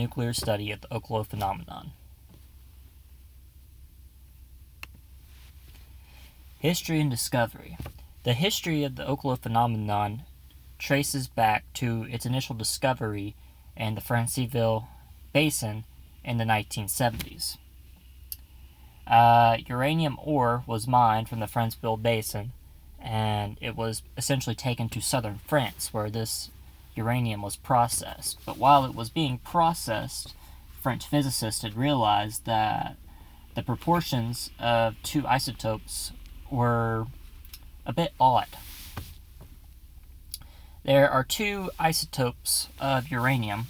Nuclear study of the Oklo Phenomenon. History and discovery. The history of the Oklo Phenomenon traces back to its initial discovery in the Siegel Basin in the 1970s. Uranium ore was mined from the Siegel Basin, and it was essentially taken to southern France, where this uranium was processed. But while it was being processed, French physicists had realized that the proportions of two isotopes were a bit odd. There are two isotopes of uranium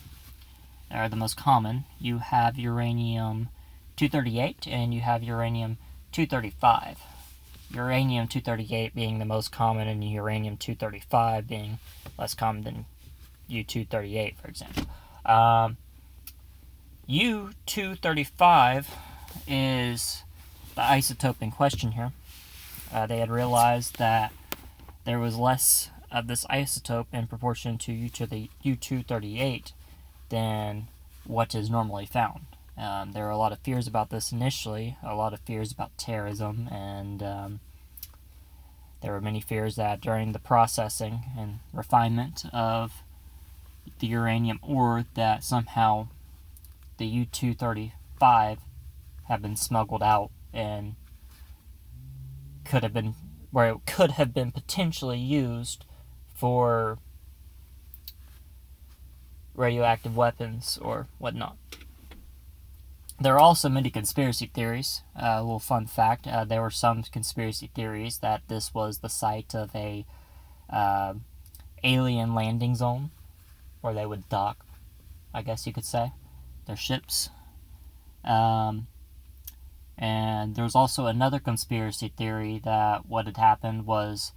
that are the most common. You have uranium-238 and you have uranium-235. Uranium-238 being the most common and uranium-235 being less common than U-238, for example. U-235 is the isotope in question here. They had realized that there was less of this isotope in proportion to U-238 than what is normally found. There were a lot of fears about this initially, a lot of fears about terrorism, and there were many fears that during the processing and refinement of the uranium ore that somehow the U-235 had been smuggled out and could have been potentially used for radioactive weapons or whatnot. There are also many conspiracy theories. A little fun fact, there were some conspiracy theories that this was the site of a alien landing zone where they would dock, I guess you could say, their ships. And there's also another conspiracy theory that what had happened was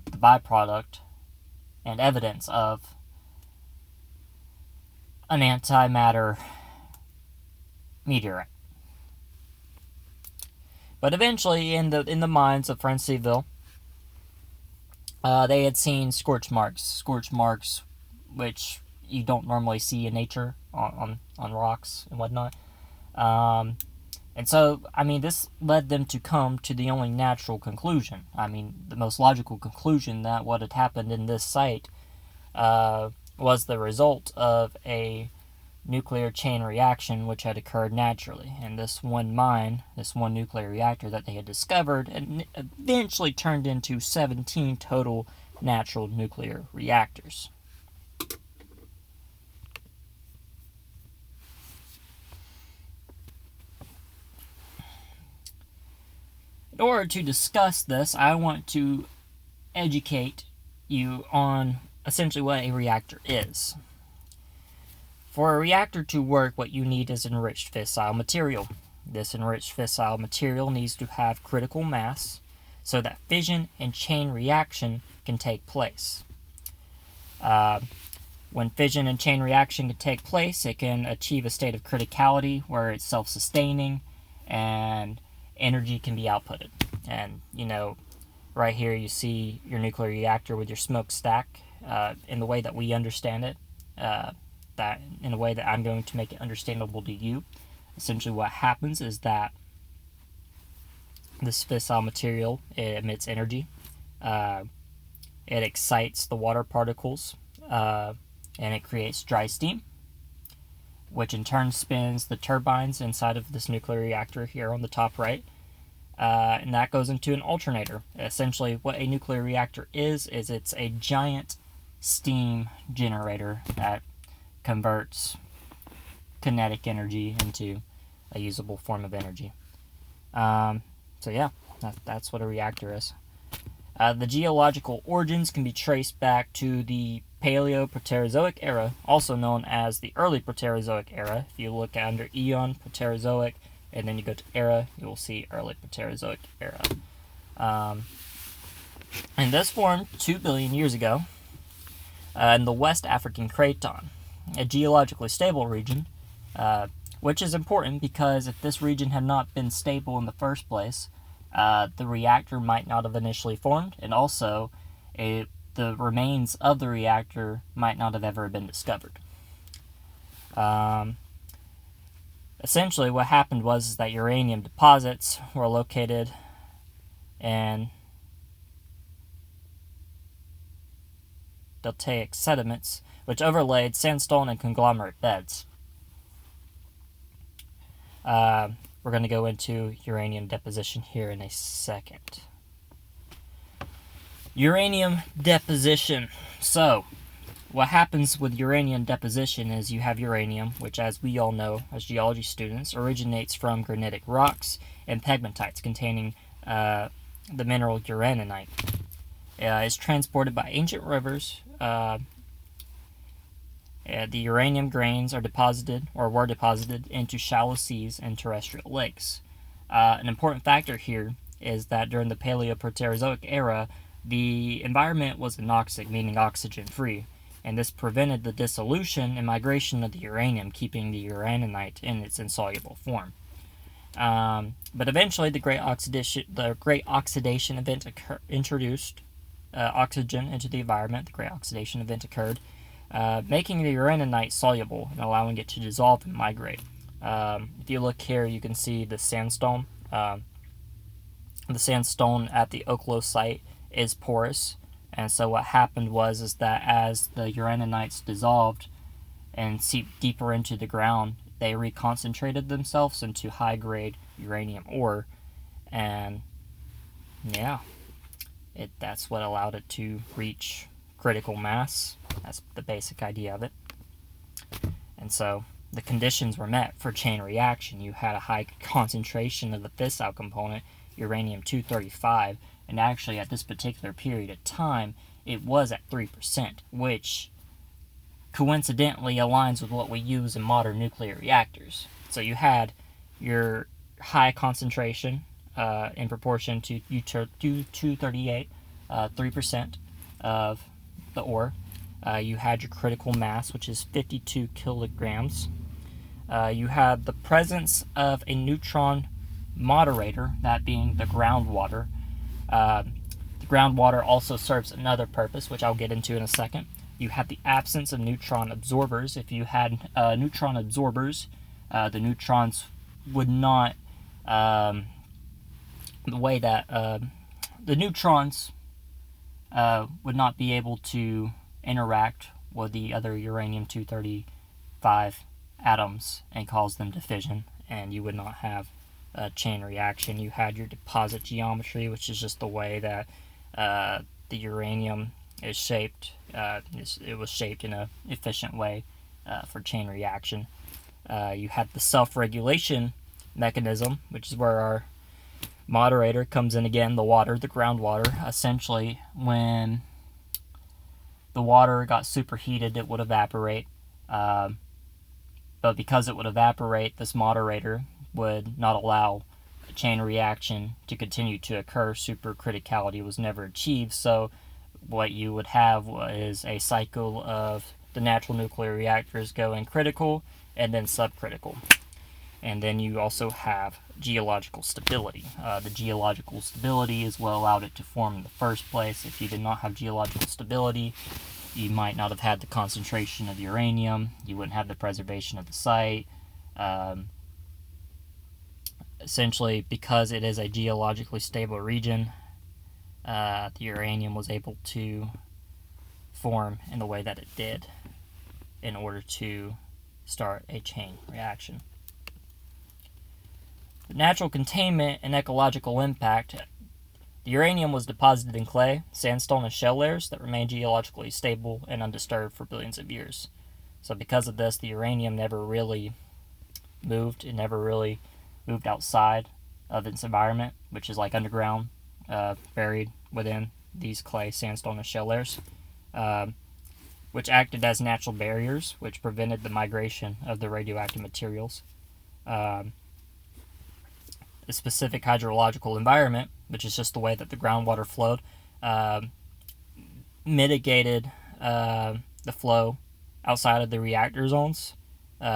the byproduct and evidence of an antimatter meteorite. But eventually, in the mines of Siegel, they had seen scorch marks which you don't normally see in nature on rocks and whatnot. And so, this led them to come to the only natural conclusion. The most logical conclusion that what had happened in this site was the result of a nuclear chain reaction which had occurred naturally. And this one mine, this one nuclear reactor that they had discovered, and eventually turned into 17 total natural nuclear reactors. In order to discuss this, I want to educate you on essentially what a reactor is. For a reactor to work, what you need is enriched fissile material. This enriched fissile material needs to have critical mass so that fission and chain reaction can take place. When fission and chain reaction can take place, it can achieve a state of criticality where it's self-sustaining and energy can be outputted. And, right here you see your nuclear reactor with your smokestack in the way that we understand it, that in a way that I'm going to make it understandable to you. Essentially what happens is that this fissile material, it emits energy, it excites the water particles, and it creates dry steam, which in turn spins the turbines inside of this nuclear reactor here on the top right, and that goes into an alternator. Essentially what a nuclear reactor is it's a giant steam generator that converts kinetic energy into a usable form of energy. So yeah, that's what a reactor is. The geological origins can be traced back to the Paleo-Proterozoic era, also known as the early Proterozoic era. If you look under Eon, Proterozoic, and then you go to era, you will see early Proterozoic era. And this formed 2 billion years ago in the West African Craton, a geologically stable region, which is important because if this region had not been stable in the first place, the reactor might not have initially formed, and also the remains of the reactor might not have ever been discovered. essentially what happened was that uranium deposits were located in deltaic sediments, which overlaid sandstone and conglomerate beds. We're going to go into uranium deposition here in a second. Uranium deposition. So, what happens with uranium deposition is you have uranium, which, as we all know as geology students, originates from granitic rocks and pegmatites containing the mineral uraninite. It's transported by ancient rivers. The uranium grains are deposited or were deposited into shallow seas and terrestrial lakes. An important factor here is that during the Paleoproterozoic era, the environment was anoxic, meaning oxygen-free, and this prevented the dissolution and migration of the uranium, keeping the uraninite in its insoluble form. But eventually, the great oxidation event introduced oxygen into the environment. The great oxidation event occurred, making the uraninite soluble and allowing it to dissolve and migrate. If you look here, you can see the sandstone. The sandstone at the Oklo site is porous, and so what happened was that as the uraninites dissolved and seeped deeper into the ground, they reconcentrated themselves into high-grade uranium ore, and that's what allowed it to reach critical mass. That's the basic idea of it. And so the conditions were met for chain reaction. You had a high concentration of the fissile component, uranium-235, and actually at this particular period of time, it was at 3%, which coincidentally aligns with what we use in modern nuclear reactors. So you had your high concentration in proportion to U-238, 3% of the ore. You had your critical mass, which is 52 kilograms. You had the presence of a neutron moderator, that being the groundwater. The groundwater also serves another purpose, which I'll get into in a second. You had the absence of neutron absorbers. If you had neutron absorbers, the neutrons would not, the neutrons would not be able to interact with the other uranium-235 atoms and cause them to fission, and you would not have a chain reaction. You had your deposit geometry, which is just the way that the uranium is shaped. It was shaped in an efficient way for chain reaction. You had the self-regulation mechanism, which is where our moderator comes in again, the water, the groundwater. Essentially, when the water got superheated, it would evaporate. But because it would evaporate, this moderator would not allow a chain reaction to continue to occur. Supercriticality was never achieved, so what you would have was a cycle of the natural nuclear reactors going critical and then subcritical. And then you also have geological stability. The geological stability is what allowed it to form in the first place. If you did not have geological stability, you might not have had the concentration of uranium. You wouldn't have the preservation of the site. Essentially, because it is a geologically stable region, the uranium was able to form in the way that it did in order to start a chain reaction. The natural containment and ecological impact. The uranium was deposited in clay, sandstone, and shell layers that remained geologically stable and undisturbed for billions of years. So because of this, the uranium never really moved. It never really moved outside of its environment, which is like underground, buried within these clay, sandstone, and shell layers, which acted as natural barriers, which prevented the migration of the radioactive materials. The specific hydrological environment, which is just the way that the groundwater flowed, mitigated the flow outside of the reactor zones,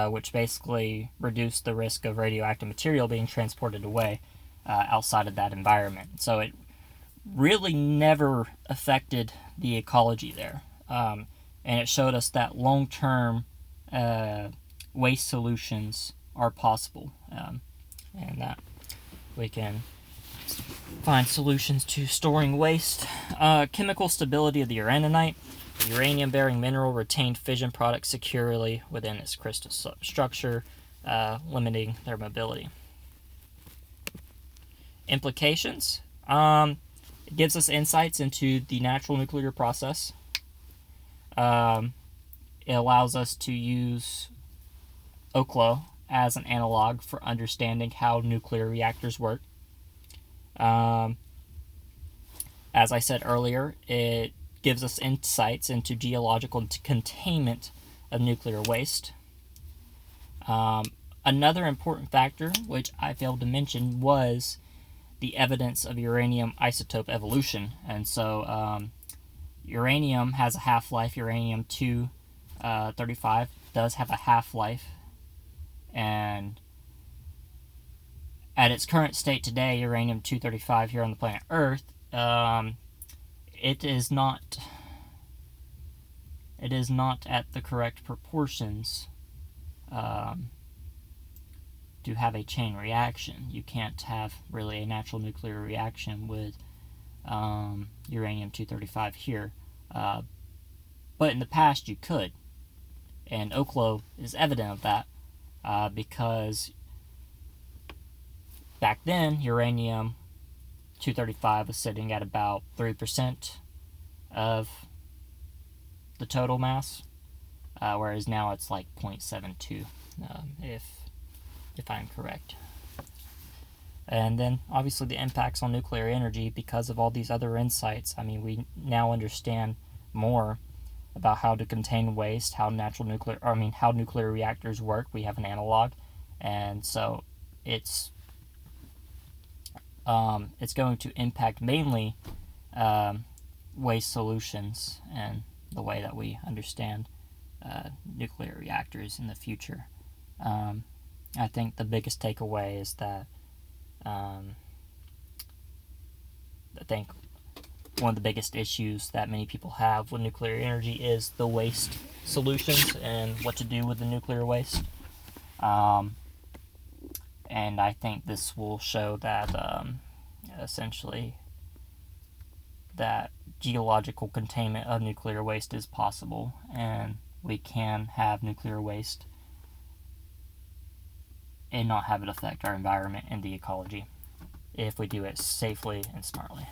which basically reduced the risk of radioactive material being transported away outside of that environment. So it really never affected the ecology there. And it showed us that long-term waste solutions are possible, and that we can find solutions to storing waste. Chemical stability of the uraninite. The uranium-bearing mineral retained fission products securely within its crystal structure, limiting their mobility. Implications. It gives us insights into the natural nuclear process. It allows us to use Oklo as an analog for understanding how nuclear reactors work. As I said earlier, it gives us insights into geological containment of nuclear waste. Another important factor, which I failed to mention, was the evidence of uranium isotope evolution. And so uranium has a half-life. Uranium-235 does have a half-life. And at its current state today, uranium-235 here on the planet Earth, it is not at the correct proportions to have a chain reaction. You can't have really a natural nuclear reaction with uranium-235 here. But in the past you could. And Oklo is evident of that because back then uranium-235 was sitting at about 3% of the total mass, whereas now it's like 0.72, if I'm correct. And then obviously the impacts on nuclear energy because of all these other insights. I mean, we now understand more about how to contain waste, how nuclear reactors work. We have an analog, and so it's going to impact mainly waste solutions and the way that we understand nuclear reactors in the future. I think the biggest takeaway is that I think one of the biggest issues that many people have with nuclear energy is the waste solutions and what to do with the nuclear waste. And I think this will show that essentially that geological containment of nuclear waste is possible, and we can have nuclear waste and not have it affect our environment and the ecology if we do it safely and smartly.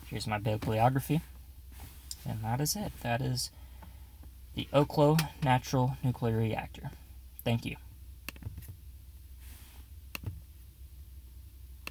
Here's my bibliography, and that is it. That is the Oklo Natural Nuclear Reactor. Thank you.